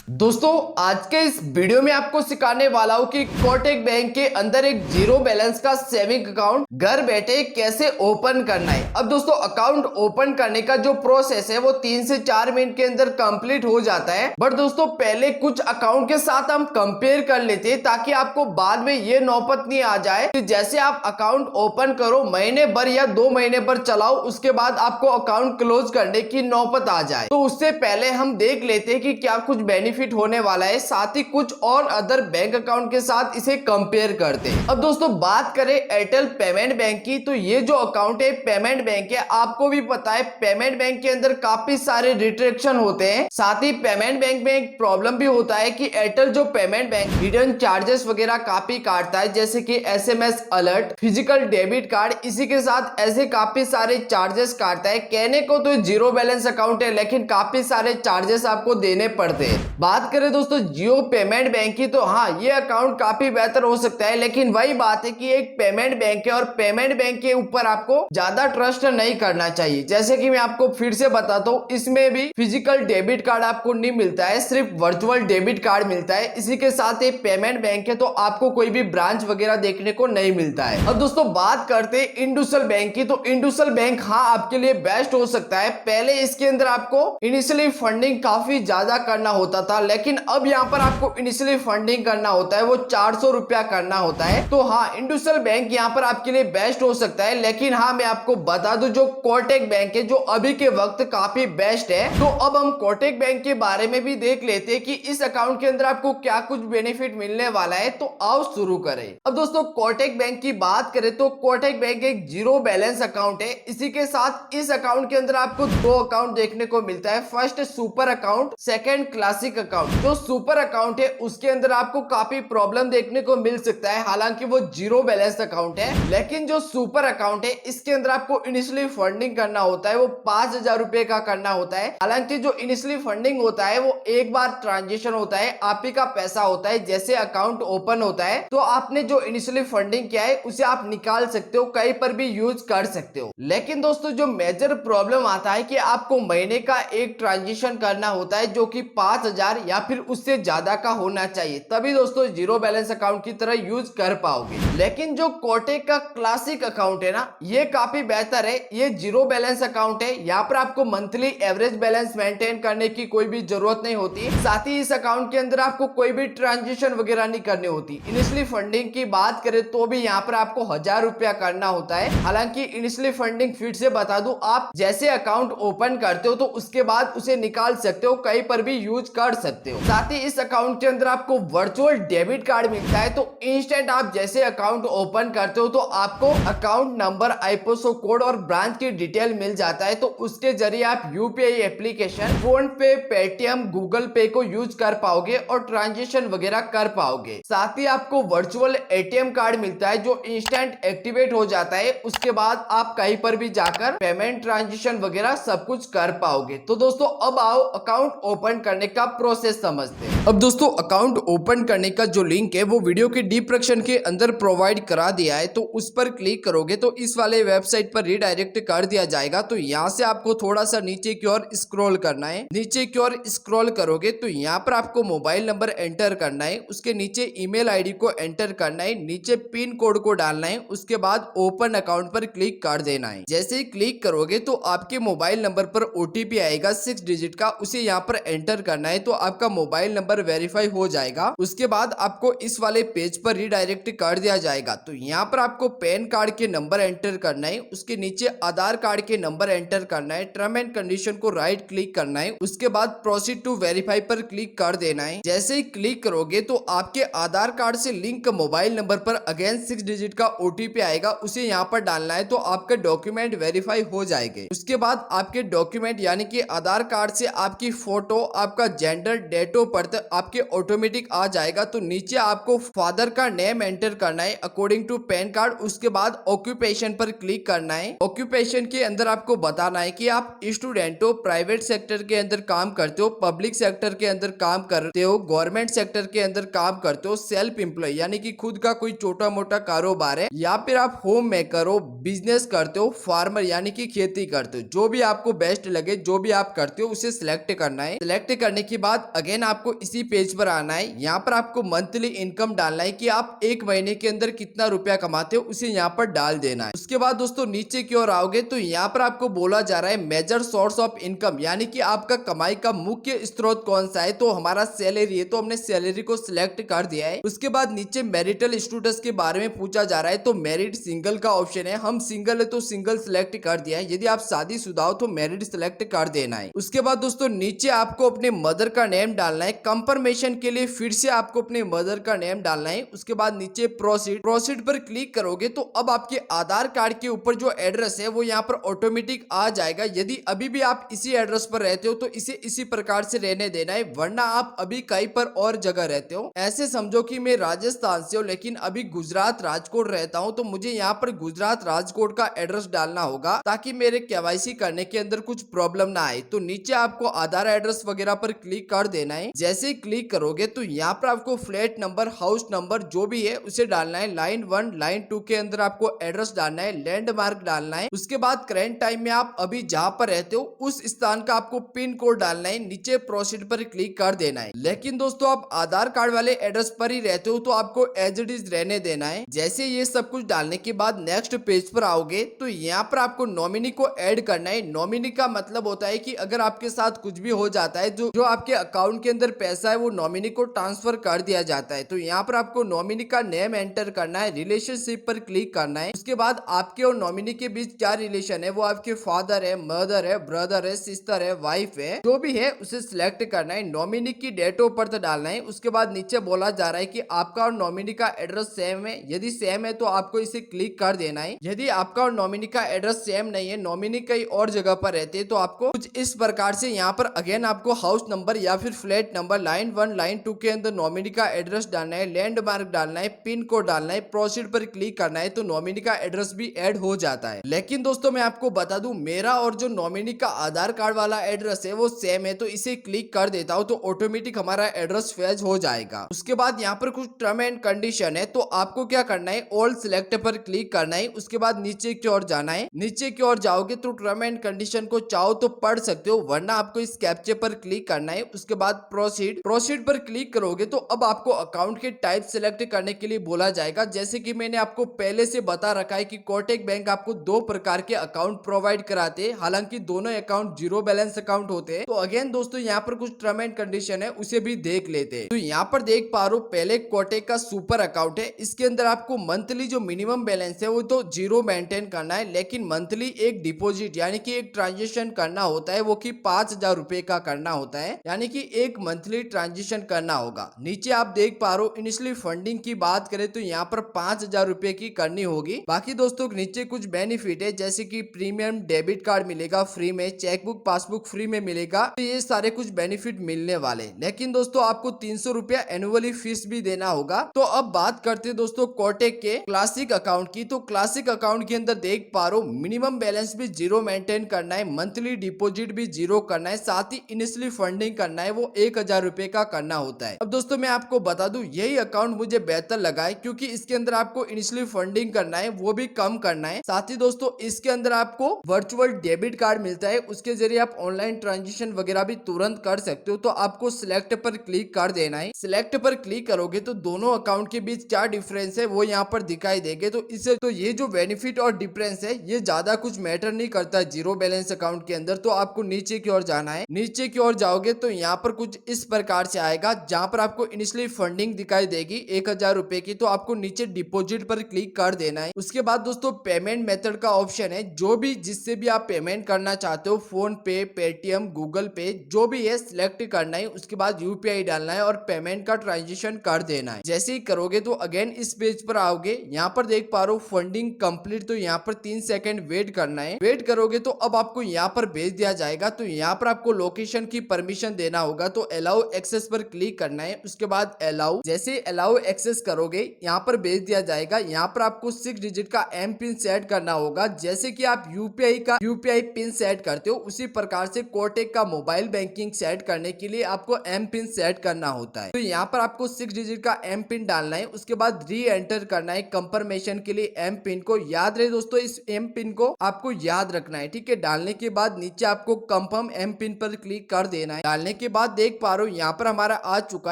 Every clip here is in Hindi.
दोस्तों आज के इस वीडियो में आपको सिखाने वाला हूँ कि कोटक बैंक के अंदर एक जीरो बैलेंस का सेविंग अकाउंट घर बैठे कैसे ओपन करना है। अब दोस्तों अकाउंट ओपन करने का जो प्रोसेस है वो 3 से 4 मिनट के अंदर कंप्लीट हो जाता है। बट दोस्तों पहले कुछ अकाउंट के साथ हम कंपेयर कर लेते हैं ताकि आपको बाद में ये नौबत नहीं आ जाए कि जैसे आप अकाउंट ओपन करो महीने भर या 2 महीने भर चलाओ उसके बाद आपको अकाउंट क्लोज करने की नौबत आ जाए। तो उससे पहले हम देख लेते हैं कि क्या कुछ बेनिफिट होने वाला है, साथ ही कुछ और अदर बैंक अकाउंट के साथ इसे कंपेयर करते हैं। अब दोस्तों बात करें एयरटेल पेमेंट बैंक की, तो ये जो अकाउंट है पेमेंट बैंक है, आपको भी पता है पेमेंट बैंक के अंदर काफी सारे रिस्ट्रिक्शन होते हैं। साथ ही पेमेंट बैंक में एक प्रॉब्लम भी होता है कि एयरटेल जो पेमेंट बैंक हिडन चार्जेस वगैरह काफी काटता है, जैसे कि SMS alert, physical debit card, इसी के साथ ऐसे काफी सारे चार्जेस काटता है। कहने को तो जीरो बैलेंस अकाउंट है लेकिन काफी सारे चार्जेस आपको देने पड़ते हैं। बात करें दोस्तों जियो पेमेंट बैंक की, तो हाँ ये अकाउंट काफी बेहतर हो सकता है, लेकिन वही बात है कि एक पेमेंट बैंक है और पेमेंट बैंक के ऊपर आपको ज्यादा ट्रस्ट नहीं करना चाहिए। जैसे कि मैं आपको फिर से बताता हूँ, इसमें भी फिजिकल डेबिट कार्ड आपको नहीं मिलता है, सिर्फ वर्चुअल डेबिट कार्ड मिलता है। इसी के साथ ये पेमेंट बैंक है तो आपको कोई भी ब्रांच वगैरह देखने को नहीं मिलता है। अब दोस्तों बात करते हैं इंडसइंड बैंक की, तो इंडसइंड बैंक हाँ आपके लिए बेस्ट हो सकता है। पहले इसके अंदर आपको इनिशियली फंडिंग काफी ज्यादा करना होता था, लेकिन अब यहाँ पर आपको इनिशियली फंडिंग करना होता है वो 400 रुपया करना होता है। तो हाँ इंडसइंड बैंक यहाँ पर आपके लिए बेस्ट हो सकता है, लेकिन हाँ मैं आपको बता दूं जो कोटक बैंक है जो अभी के वक्त काफी बेस्ट है। तो अब हम कोटक बैंक के बारे में भी देख लेते हैं कि इस अकाउंट के अंदर आपको क्या कुछ बेनिफिट मिलने वाला है। तो आओ शुरू करें। अब दोस्तों कोटक बैंक की बात करें तो कोटक बैंक एक जीरो बैलेंस अकाउंट है। इसी के साथ इस अकाउंट के अंदर आपको दो अकाउंट देखने को मिलता है, first super account, second classic account. जो सुपर अकाउंट है उसके अंदर आपको काफी प्रॉब्लम देखने को मिल सकता है, हालांकि वो जीरो बैलेंस अकाउंट है। लेकिन जो सुपर अकाउंट है इसके अंदर आपको इनिशियली फंडिंग करना होता है वो 5,000 रुपए का करना होता है। हालांकि जो इनिशियली फंडिंग होता है वो एक बार ट्रांजेक्शन होता है, आप ही का पैसा होता है। जैसे अकाउंट ओपन होता है तो आपने जो इनिशियली फंडिंग किया है उसे आप निकाल सकते हो, कहीं पर भी यूज कर सकते हो। लेकिन दोस्तों जो मेजर प्रॉब्लम आता है कि आपको महीने का एक ट्रांजेक्शन करना होता है जो कि 5,000 या फिर उससे ज्यादा का होना चाहिए, तभी दोस्तों जीरो बैलेंस अकाउंट की तरह यूज कर पाओगे। लेकिन जो कोटक का क्लासिक अकाउंट है ना, ये काफी बेहतर है। ये जीरो बैलेंस अकाउंट है, यहाँ पर आपको मंथली एवरेज बैलेंस मेंटेन करने की कोई भी जरूरत नहीं होती। साथ ही इस अकाउंट के अंदर आपको कोई भी ट्रांजेक्शन वगैरह नहीं करनी होती। इनिशियली फंडिंग की बात करें तो भी यहाँ पर आपको 1,000 रुपया करना होता है। हालांकि इनिशियली फंडिंग फिर से बता दूं, आप जैसे अकाउंट ओपन करते हो तो उसके बाद उसे निकाल सकते हो, कहीं पर भी यूज कर सकते हो। साथ ही इस अकाउंट के अंदर आपको वर्चुअल डेबिट कार्ड मिलता है। तो इंस्टेंट आप जैसे अकाउंट ओपन करते हो तो आपको अकाउंट नंबर, आईएफएससी कोड और ब्रांच की डिटेल मिल जाता है। तो उसके जरिए आप यूपीआई एप्लीकेशन, फोन पे, पेटीएम, गूगल पे को यूज कर पाओगे और ट्रांजेक्शन वगैरह कर पाओगे। साथ ही आपको वर्चुअल एटीएम कार्ड मिलता है जो इंस्टेंट एक्टिवेट हो जाता है। उसके बाद आप कहीं पर भी जाकर पेमेंट, ट्रांजेक्शन वगैरह सब कुछ कर पाओगे। तो दोस्तों अब आओ अकाउंट ओपन करने का प्रोसेस समझते हैं। अब दोस्तों अकाउंट ओपन करने का जो लिंक है वो वीडियो के डिस्क्रिप्शन के अंदर प्रोवाइड करा दिया है। तो उस पर क्लिक करोगे तो इस वाले वेबसाइट पर रिडायरेक्ट कर दिया जाएगा। तो यहाँ से आपको थोड़ा सा नीचे की ओर स्क्रॉल करना है। नीचे की ओर स्क्रॉल करोगे तो यहाँ पर आपको मोबाइल नंबर एंटर करना है, उसके नीचे ईमेल आईडी को एंटर करना है, नीचे पिन कोड को डालना है, उसके बाद ओपन अकाउंट पर क्लिक कर देना है। जैसे ही क्लिक करोगे तो आपके मोबाइल नंबर पर ओटीपी आएगा 6 डिजिट का, उसे यहाँ पर एंटर करना है। तो आपका मोबाइल नंबर वेरीफाई हो जाएगा। उसके बाद आपको इस वाले पेज पर रिडायरेक्ट कर दिया जाएगा। तो यहाँ पर आपको पैन कार्ड के नंबर एंटर करना है, उसके नीचे आधार कार्ड के नंबर एंटर करना है, टर्म एंड कंडीशन को राइट क्लिक करना है, उसके बाद प्रोसीड टू वेरीफाई पर क्लिक कर देना है। जैसे ही क्लिक करोगे तो आपके आधार कार्ड से लिंक मोबाइल नंबर पर अगेन 6 डिजिट का ओटीपी आएगा, उसे यहाँ पर डालना है। तो आपके डॉक्यूमेंट वेरीफाई हो जाएंगे। उसके बाद आपके डॉक्यूमेंट यानी कि आधार कार्ड से आपकी फोटो, आपका जेंडर, डेट ऑफ बर्थ आपके ऑटोमेटिक आ जाएगा। तो नीचे आपको फादर का नेम एंटर करना है अकॉर्डिंग टू पैन कार्ड। उसके बाद ऑक्यूपेशन पर क्लिक करना है। ऑक्यूपेशन के अंदर आपको बताना है कि आप स्टूडेंट हो, प्राइवेट सेक्टर के अंदर काम करते हो, पब्लिक सेक्टर के अंदर काम करते हो, गवर्नमेंट सेक्टर के अंदर काम करते हो, सेल्फ एम्प्लॉय यानी कि खुद का कोई छोटा मोटा कारोबार है, या फिर आप होम मेकर हो, बिजनेस करते हो, फार्मर यानी कि खेती करते हो। जो भी आपको बेस्ट लगे, जो भी आप करते हो उसे सिलेक्ट करना है। सिलेक्ट करने के बाद बाद अगेन आपको इसी पेज पर आना है। यहाँ पर आपको मंथली इनकम डालना है कि आप एक महीने के अंदर कितना रुपया कमाते हो, उसे यहाँ पर डाल देना है। उसके बाद दोस्तों नीचे की ओर आओगे तो यहाँ पर आपको बोला जा रहा है मेजर सोर्स ऑफ इनकम, यानी कि आपका कमाई का मुख्य स्रोत कौन सा है। तो हमारा सैलरी है, तो हमने सैलरी को सिलेक्ट कर दिया है। उसके बाद नीचे मैरिटल स्टेटस के बारे में पूछा जा रहा है, तो मैरिड सिंगल का ऑप्शन है। हम सिंगल है तो सिंगल सिलेक्ट कर दिया है। यदि आप शादीशुदा हो तो मैरिड सिलेक्ट कर देना है। उसके बाद दोस्तों नीचे आपको अपने मदर का नेम डालना है। कंफर्मेशन के लिए फिर से आपको अपने मदर का नेम डालना है। उसके बाद नीचे प्रोसीड पर क्लिक करोगे तो अब आपके आधार कार्ड के ऊपर जो एड्रेस है वो यहाँ पर ऑटोमेटिक आ जाएगा। यदि अभी भी आप इसी एड्रेस पर रहते हो तो इसे इसी प्रकार से रहने देना है, वरना आप अभी कहीं पर और जगह रहते हो। ऐसे समझो कि मैं राजस्थान से हूँ लेकिन अभी गुजरात राजकोट रहता हूँ, तो मुझे यहाँ पर गुजरात राजकोट का एड्रेस डालना होगा ताकि मेरे केवाईसी करने के अंदर कुछ प्रॉब्लम ना आए। तो नीचे आपको आधार एड्रेस वगैरह पर क्लिक कर देना है। जैसे ही क्लिक करोगे तो यहाँ पर आपको फ्लैट नंबर, हाउस नंबर जो भी है उसे डालना है। लाइन 1 लाइन 2 के अंदर आपको एड्रेस डालना है, लैंडमार्क डालना है। उसके बाद करंट टाइम में आप अभी जहाँ पर रहते हो उस स्थान का आपको पिन कोड डालना है। नीचे प्रोसीड पर क्लिक कर देना है। लेकिन दोस्तों आप आधार कार्ड वाले एड्रेस पर ही रहते हो तो आपको एज इट इज रहने देना है। जैसे ये सब कुछ डालने के बाद नेक्स्ट पेज पर आओगे तो यहाँ पर आपको नॉमिनी को ऐड करना है। नॉमिनी का मतलब होता है कि अगर आपके साथ कुछ भी हो जाता है, जो आपके अकाउंट के अंदर पैसा है वो नॉमिनी को ट्रांसफर कर दिया जाता है। तो यहाँ पर आपको नॉमिनी का नेम एंटर करना है, रिलेशनशिप पर क्लिक करना है। उसके बाद आपके और नॉमिनी के बीच क्या रिलेशन है, वो आपके फादर है, मदर है, ब्रदर है, सिस्टर है, वाइफ है, जो भी है उसे सिलेक्ट करना है। नॉमिनी की डेट ऑफ बर्थ डालना है। उसके बाद नीचे बोला जा रहा है कि आपका और नॉमिनी का एड्रेस सेम है। यदि सेम है तो आपको इसे क्लिक कर देना है। यदि आपका और नॉमिनी का एड्रेस सेम नहीं है, नॉमिनी कहीं और जगह पर रहते हैं, तो आपको कुछ इस प्रकार से यहाँ पर अगेन आपको हाउस नंबर या फिर फ्लैट नंबर लाइन 1 लाइन 2 के अंदर नॉमिनी का एड्रेस डालना है, लैंडमार्क डालना है, पिन कोड डालना है, प्रोसीड पर क्लिक करना है। तो नॉमिनी का एड्रेस भी ऐड हो जाता है। लेकिन दोस्तों मैं आपको बता दूं, मेरा और जो नॉमिनी का आधार कार्ड वाला एड्रेस है वो सेम है, तो इसे क्लिक कर देता हूं तो ऑटोमेटिक हमारा एड्रेस फेच हो जाएगा। उसके बाद यहाँ पर कुछ टर्म एंड कंडीशन है, तो आपको क्या करना है, ऑल सिलेक्ट पर क्लिक करना है। उसके बाद नीचे की ओर जाना है। नीचे की ओर जाओगे तो टर्म एंड कंडीशन को चाहो तो पढ़ सकते हो, वरना आपको इस कैप्चे पर क्लिक करना है। उसके बाद प्रोसीड पर क्लिक करोगे तो अब आपको अकाउंट के टाइप सिलेक्ट करने के लिए बोला जाएगा। जैसे कि मैंने आपको पहले से बता रखा है कि कोटक बैंक आपको 2 प्रकार के अकाउंट प्रोवाइड कराते हैं, हालांकि दोनों अकाउंट जीरो बैलेंस अकाउंट होते हैं। तो अगेन दोस्तों यहाँ पर कुछ टर्म एंड कंडीशन है, उसे भी देख लेते हैं। तो यहाँ पर देख पा रहे हो, पहले कोटक का सुपर अकाउंट है, इसके अंदर आपको मंथली जो मिनिमम बैलेंस है वो तो जीरो मेंटेन करना है, लेकिन मंथली एक डिपॉजिट यानी कि एक ट्रांजेक्शन करना होता है, वो कि 5,000 रुपए का करना होता है, यानी कि एक मंथली ट्रांजेक्शन करना होगा। नीचे आप देख पा रहे हो, इनिशियली फंडिंग की बात करें तो यहाँ पर 5,000 रुपए की करनी होगी। बाकी दोस्तों नीचे कुछ बेनिफिट है, जैसे कि प्रीमियम डेबिट कार्ड मिलेगा फ्री में, चेकबुक पासबुक फ्री में मिलेगा। तो ये सारे कुछ बेनिफिट मिलने वाले। लेकिन दोस्तों आपको 300 रुपया एनुअली फीस भी देना होगा। तो अब बात करते हैं दोस्तों कोटक के क्लासिक अकाउंट की। तो क्लासिक अकाउंट के अंदर देख पा रहे हो, मिनिमम बैलेंस भी जीरो मेंटेन करना है, मंथली डिपॉजिट भी जीरो करना है, साथ ही इनिशियली फंडिंग करना है वो 1,000 रुपए का करना होता है। अब दोस्तों मैं आपको बता दूं, यही अकाउंट मुझे बेहतर लगा है, क्योंकि इसके अंदर आपको इनिशियली फंडिंग करना है वो भी कम करना है। साथ ही दोस्तों इसके अंदर आपको वर्चुअल डेबिट कार्ड मिलता है, उसके जरिए आप ऑनलाइन ट्रांजेक्शन वगैरह भी तुरंत कर सकते हो। तो आपको सिलेक्ट पर क्लिक कर देना है। सिलेक्ट पर क्लिक करोगे तो दोनों अकाउंट के बीच क्या डिफरेंस है वो यहाँ पर दिखाई देंगे। तो इससे तो ये जो बेनिफिट और डिफरेंस है ये ज्यादा कुछ मैटर नहीं करता है जीरो बैलेंस अकाउंट के अंदर। तो आपको नीचे की ओर जाना है। नीचे की ओर जाओगे तो यहाँ पर कुछ इस प्रकार से आएगा, जहाँ पर आपको इनिशियली फंडिंग दिखाई देगी 1,000 रुपए की। तो आपको नीचे डिपॉजिट पर क्लिक कर देना है। उसके बाद दोस्तों पेमेंट मेथड का ऑप्शन है, जो भी जिससे भी आप पेमेंट करना चाहते हो, फोन पे, पेटीएम, गूगल पे, जो भी है सिलेक्ट करना है। उसके बाद यूपीआई डालना है और पेमेंट का ट्रांजेक्शन कर देना है। जैसे ही करोगे तो अगेन इस पेज पर आओगे, यहाँ पर देख पा रहे हो फंडिंग कंप्लीट। तो यहाँ पर 3 सेकंड वेट करना है। वेट करोगे तो अब आपको यहाँ पर भेज दिया जाएगा। तो यहाँ पर आपको लोकेशन की परमिशन देना होगा, तो अलाउ एक्सेस पर क्लिक करना है। उसके बाद अलाउ, जैसे अलाउ एक्सेस करोगे यहाँ पर भेज दिया जाएगा। यहाँ पर आपको 6 डिजिट का एम पिन सेट करना होगा। जैसे कि आप यूपीआई पिन सेट करते हो, उसी प्रकार से कोटक का मोबाइल बैंकिंग सेट करने के लिए आपको एम पिन सेट करना होता है। तो यहाँ पर आपको 6 डिजिट का एम पिन डालना है। उसके बाद री एंटर करना है कंफर्मेशन के लिए एम पिन को। याद रहे दोस्तों, इस एम पिन को आपको याद रखना है, ठीक है। डालने के बाद नीचे आपको कंफर्म एम पिन पर क्लिक कर देना है। डालने के बाद देख पा रहे हो यहाँ पर हमारा आ चुका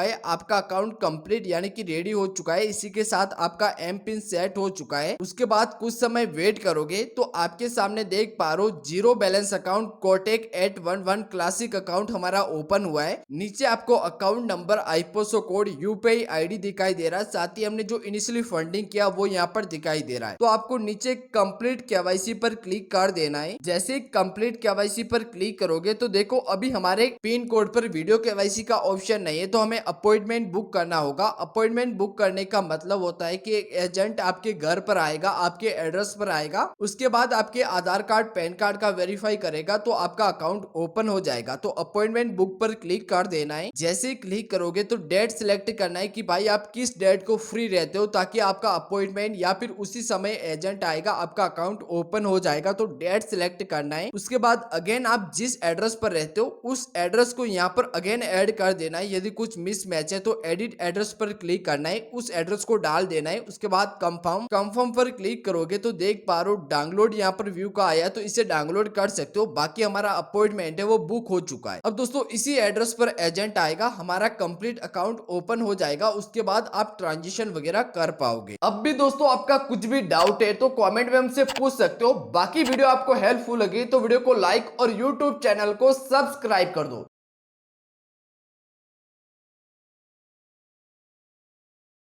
है आपका अकाउंट कंप्लीट यानी कि रेडी हो चुका है। इसी के साथ आपका एम पिन सेट हो चुका है। उसके बाद कुछ समय वेट करोगे तो आपके सामने देख पा रहे हो zero balance account Kotak 811 classic account हमारा ओपन हुआ है। नीचे आपको account number, IFSC code, UPI ID दिखाई दे रहा है। साथ ही हमने जो इनिशियली फंडिंग किया वो यहाँ पर दिखाई दे रहा है। तो आपको नीचे कंप्लीट केवाईसी पर क्लिक कर देना है। जैसे कंप्लीट केवाईसी पर क्लिक करोगे तो देखो अभी हमारे पिन कोड पर वीडियो केवाईसी का ऑप्शन नहीं है, तो हमें अपॉइंटमेंट बुक करना होगा। अपॉइंटमेंट बुक करने का मतलब होता है कि एक एजेंट आपके घर पर आएगा, आपके एड्रेस पर आएगा। उसके बाद आपके आधार कार्ड, पैन कार्ड का वेरीफाई करेगा तो आपका अकाउंट ओपन हो जाएगा। तो अपॉइंटमेंट बुक पर क्लिक कर देना है। जैसे ही क्लिक करोगे तो डेट सिलेक्ट करना है कि भाई आप किस डेट को फ्री रहते हो, ताकि आपका अपॉइंटमेंट या फिर उसी समय एजेंट आएगा, आपका अकाउंट ओपन हो जाएगा। तो डेट सिलेक्ट करना है। उसके बाद अगेन आप जिस एड्रेस पर रहते हो उस एड्रेस को यहाँ पर अगेन ऐड कर देना है। यदि कुछ मिस मैच है तो एडिट एड्रेस पर क्लिक करना है, उस एड्रेस को डाल देना है। उसके बाद कंफर्म पर क्लिक करोगे तो देख पा रहे हो डाउनलोड यहाँ पर व्यू का आया, तो इसे डाउनलोड कर सकते हो। बाकी हमारा अपॉइंटमेंट है वो बुक हो चुका है। अब दोस्तों इसी एड्रेस पर एजेंट आएगा, हमारा कंप्लीट अकाउंट ओपन हो जाएगा। उसके बाद आप ट्रांजेक्शन वगैरह कर पाओगे। अब भी दोस्तों आपका कुछ भी डाउट है तो कमेंट में हमसे पूछ सकते हो। बाकी वीडियो आपको हेल्पफुल लगी तो वीडियो को लाइक और यूट्यूब चैनल को सब्सक्राइब कर दो।